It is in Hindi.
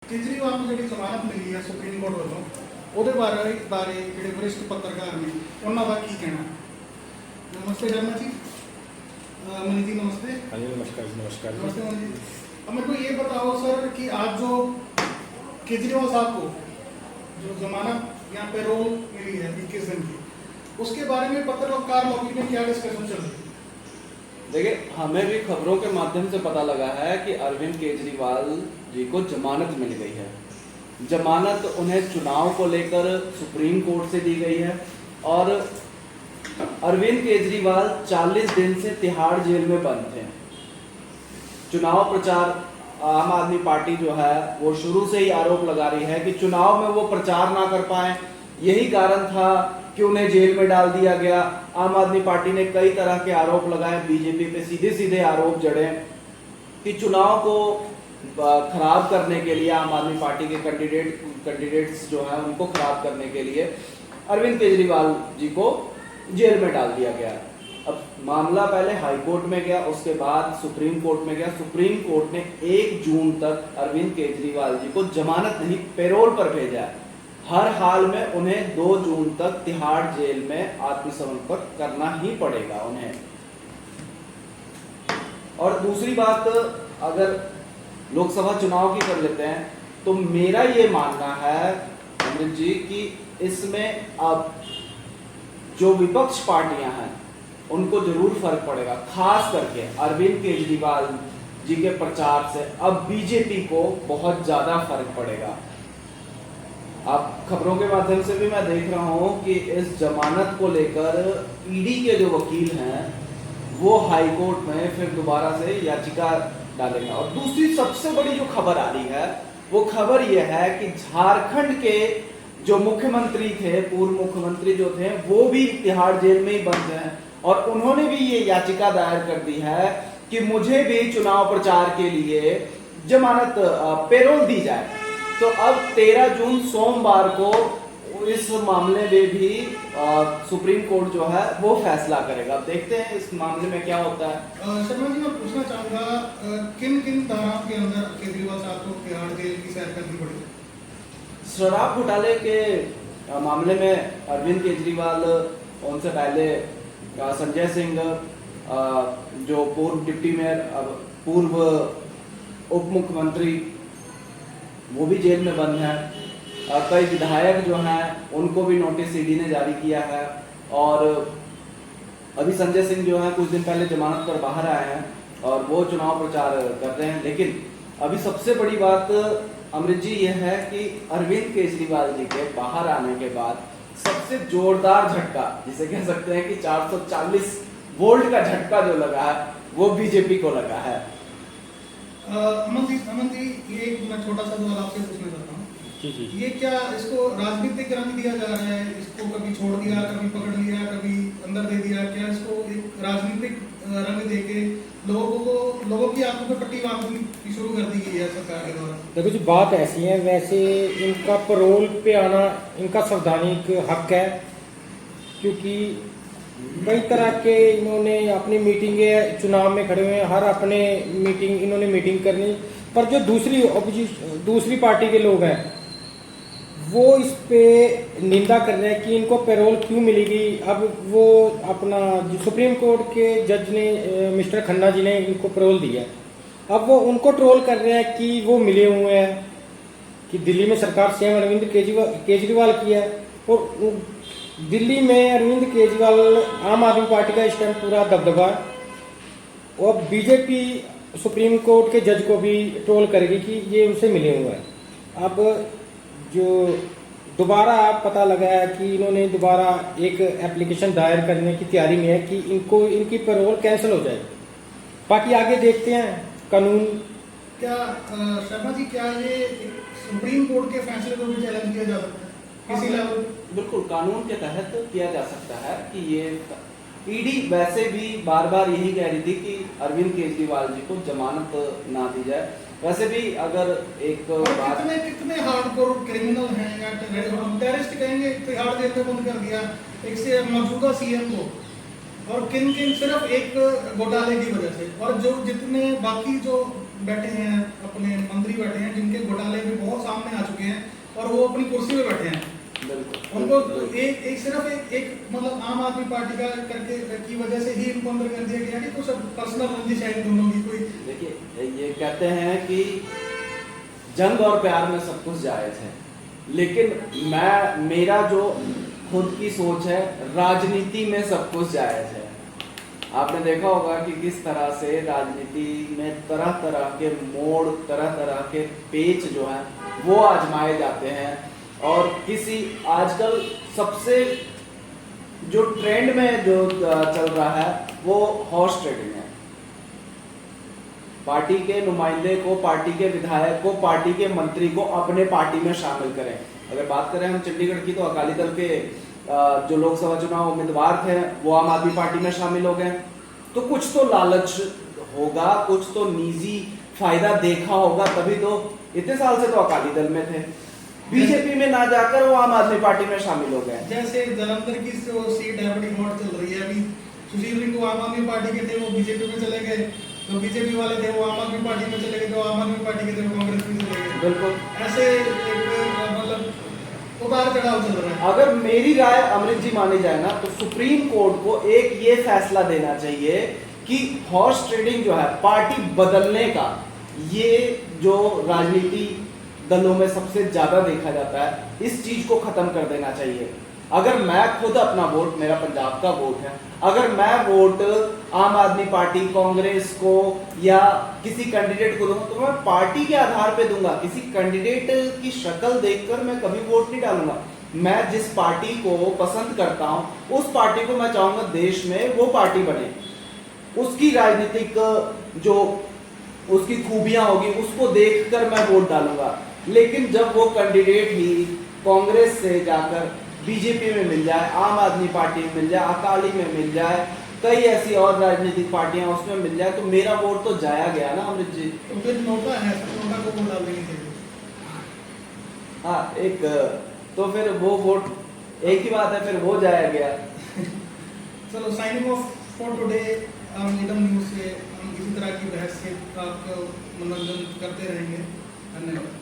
केजरीवाल ਨੂੰ ਜਿਹੜੀ ਜ਼ਮਾਨਤ ਮਿਲੀ ਹੈ ਸੁਪਰੀਮ ਕੋਰਟ ਵੱਲੋਂ ਉਹਦੇ ਬਾਰੇ ਜਿਹੜੇ ਵਰਿष्ठ ਪੱਤਰਕਾਰ ਨੇ ਉਹਨਾਂ ਦਾ ਕੀ ਕਹਿਣਾ? नमस्ते शर्मा जी। मनी जी नमस्ते। हाँ जी नमस्कार नमस्कार नमस्ते मनी जी। अब मेरे को ये बताओ सर कि आज जो केजरीवाल साहब को जो जमानत या पैरोल मिली है 21 दिन की, उसके बारे में पत्रकार लॉबी में क्या डिस्कशन चल रही है? देखिए, हमें भी खबरों के माध्यम से पता लगा है कि अरविंद केजरीवाल जी को जमानत मिल गई है। जमानत उन्हें चुनाव को लेकर सुप्रीम कोर्ट से दी गई है और अरविंद केजरीवाल 40 दिन से तिहाड़ जेल में बंद थे। चुनाव प्रचार आम आदमी पार्टी जो है वो शुरू से ही आरोप लगा रही है कि चुनाव में वो प्रचार ना कर पाए, यही कारण था कि उन्हें जेल में डाल दिया गया। आम आदमी पार्टी ने कई तरह के आरोप लगाए, बीजेपी पे सीधे सीधे आरोप जड़े कि चुनाव को खराब करने के लिए आम आदमी पार्टी के कैंडिडेट्स जो है उनको खराब करने के लिए अरविंद केजरीवाल जी को जेल में डाल दिया गया। अब मामला पहले हाई कोर्ट में गया, उसके बाद सुप्रीम कोर्ट में गया। सुप्रीम कोर्ट ने 1 जून तक अरविंद केजरीवाल जी को जमानत नहीं पैरोल पर भेजा है। हर हाल में उन्हें 2 जून तक तिहाड़ जेल में आत्मसमर्पण करना ही पड़ेगा उन्हें। और दूसरी बात, अगर लोकसभा चुनाव की कर लेते हैं तो मेरा ये मानना है अमृत जी कि इसमें अब जो विपक्ष पार्टियां हैं उनको जरूर फर्क पड़ेगा, खास करके अरविंद केजरीवाल जी के प्रचार से अब बीजेपी को बहुत ज्यादा फर्क पड़ेगा। अब खबरों के माध्यम से भी मैं देख रहा हूं कि इस जमानत को लेकर ईडी के जो वकील हैं वो हाई कोर्ट में फिर दोबारा से याचिका डालेंगे। और दूसरी सबसे बड़ी जो खबर आ रही है वो खबर यह है कि झारखंड के जो मुख्यमंत्री थे, पूर्व मुख्यमंत्री जो थे, वो भी तिहाड़ जेल में ही बंद हैं और उन्होंने भी ये याचिका दायर कर दी है कि मुझे भी चुनाव प्रचार के लिए जमानत पैरोल दी जाए। तो अब 13 जून सोमवार को इस मामले में भी सुप्रीम कोर्ट जो है वो फैसला करेगा। अब देखते हैं इस मामले में क्या होता है। शर्मा जी, मैं पूछना चाहूंगा किन किन धाराओं के अंदर केजरीवाल साहब को तिहाड़ जेल की सैर करनी पड़ेगी? शराब घोटाले के मामले में अरविंद केजरीवाल, उनसे पहले संजय सिंह जो पूर्व डिप्टी मेयर, पूर्व उप मुख्यमंत्री, वो भी जेल में बंद हैं। कई विधायक जो हैं उनको भी नोटिस ईडी ने जारी किया है और अभी संजय सिंह जो है कुछ दिन पहले जमानत पर बाहर आए हैं और वो चुनाव प्रचार कर रहे हैं। लेकिन अभी सबसे बड़ी बात अमृत जी यह है कि अरविंद केजरीवाल जी के बाहर आने के बाद सबसे जोरदार झटका, जिसे कह सकते हैं कि 440 वोल्ट का झटका जो लगा है वो बीजेपी को लगा है। अमन जी, ये मैं छोटा सा सवाल आपसे पूछना चाहता हूँ। जी। ये क्या इसको राजनीतिक रंग दिया जा रहा है? इसको कभी छोड़ दिया, कभी पकड़ लिया, कभी अंदर दे दिया, क्या इसको एक राजनीतिक रंग देके लोगों की आंखों पे पट्टी बांधनी शुरू कर दी गई है सरकार के द्वारा? देखो जी, बात ऐसी है, वैसे इनका पैरोल पे आना इनका संवैधानिक हक है, क्योंकि कई तरह के इन्होंने अपनी मीटिंगें चुनाव में खड़े हुए हैं, हर अपने इन्होंने मीटिंग करनी। पर जो दूसरी पार्टी के लोग हैं वो इस पे निंदा कर रहे हैं कि इनको पैरोल क्यों मिलेगी। अब वो अपना सुप्रीम कोर्ट के जज ने मिस्टर खन्ना जी ने इनको पैरोल दिया, अब वो उनको ट्रोल कर रहे हैं कि वो मिले हुए हैं कि दिल्ली में सरकार सीएम अरविंद केजरीवाल की है और दिल्ली में अरविंद केजरीवाल आम आदमी पार्टी का इस टाइम पूरा दबदबा है और बीजेपी सुप्रीम कोर्ट के जज को भी ट्रोल करेगी कि ये उनसे मिले हुए हैं। अब जो दोबारा पता लगा है कि इन्होंने दोबारा एक एप्लीकेशन दायर करने की तैयारी में है कि इनकी पैरोल कैंसिल हो जाए। बाकी आगे देखते हैं कानून। क्या शर्मा जी, क्या ये सुप्रीम कोर्ट के फैसले को भी चैलेंज किया जा सकता है किसी लेवल? बिल्कुल, कानून के तहत किया जा सकता है कि ये ईडी वैसे भी बार बार यही कह रही थी कि अरविंद केजरीवाल जी को जमानत ना दी जाए। वैसे भी अगर एक कितने हार्डकोर क्रिमिनल हैं या टेररिस्ट कहेंगे, तिहाड़ जेल में बंद कर दिया एक से मौजूदा सीएम को, और किन सिर्फ एक घोटाले की वजह से, और जो जितने बाकी जो बैठे हैं अपने मंत्री बैठे हैं जिनके घोटाले में बहुत और वो अपनी कुर्सी पे बैठे हैं। बिल्कुल उनको एक सिर्फ एक मतलब आम आदमी पार्टी का करके की वजह से ही इनको अंदर कर दिया गया कि कुछ पर्सनल रंजिश है इन दोनों की कोई। देखिए ये कहते हैं कि जंग और प्यार में सब कुछ जायज है, लेकिन मेरा जो खुद की सोच है, राजनीति में सब कुछ जायज है। आपने देखा होगा कि किस तरह से राजनीति में तरह तरह के मोड़, तरह तरह के पेच जो हैं वो आजमाए जाते हैं। और किसी आजकल सबसे जो ट्रेंड में जो चल रहा है वो हॉर्स ट्रेडिंग है। पार्टी के नुमाइंदे को, पार्टी के विधायक को, पार्टी के मंत्री को अपने पार्टी में शामिल करें। अगर बात करें हम चंडीगढ़ की, तो अकाली दल के जो लोकसभा चुनाव उम्मीदवार थे वो आम आदमी पार्टी में शामिल हो गए। तो कुछ तो लालच होगा, कुछ तो निजी फायदा देखा होगा, तभी तो इतने साल से तो अकाली दल में थे, बीजेपी में ना जाकर वो आम आदमी पार्टी में शामिल हो गए। जैसे जालंधर की जो सीट है बड़ी हॉट चल रही है अभी, सुशील रिंकू आम आदमी पार्टी के थे वो बीजेपी में चले गए, जो बीजेपी वाले थे वो आम आदमी पार्टी में चले गए, जो आम आदमी पार्टी के थे वो कांग्रेस में चले गए। बिल्कुल ऐसे मतलब उतार चढ़ाव चल रहा है। अगर मेरी राय अमृत जी मानी जाए ना, तो सुप्रीम कोर्ट को एक ये फैसला देना चाहिए कि हॉर्स ट्रेडिंग जो है, पार्टी बदलने का, ये जो राजनीति दलों में सबसे ज्यादा देखा जाता है, इस चीज को खत्म कर देना चाहिए। अगर मैं खुद अपना वोट, मेरा पंजाब का वोट है, अगर मैं वोट आम आदमी पार्टी, कांग्रेस को या किसी कैंडिडेट को दूंगा, तो मैं पार्टी के आधार पे दूंगा। किसी कैंडिडेट की शक्ल देखकर मैं कभी वोट नहीं डालूंगा। मैं जिस पार्टी को पसंद करता हूं, उस पार्टी को मैं चाहूंगा देश में वो पार्टी बने, उसकी राजनीतिक जो उसकी खूबियां होगी उसको देखकर मैं वोट डालूंगा। लेकिन जब वो कैंडिडेट ही कांग्रेस से जाकर बीजेपी में मिल जाए, आम आदमी पार्टी में मिल जाए, अकाली में मिल जाए, कई ऐसी और राजनीतिक पार्टियां उसमें मिल जाए, तो मेरा वोट तो जाया गया ना अमृत जी। तो फिर नोटा है, नोटा को वोट डाल देनी चाहिए। हाँ, एक तो फिर वो वोट, एक ही बात है, फिर वो जाया गया। चलो signing off for today. Needham news से हम इसी तरह की बहस से आपका मनोरंजन करते रहेंगे। धन्यवाद।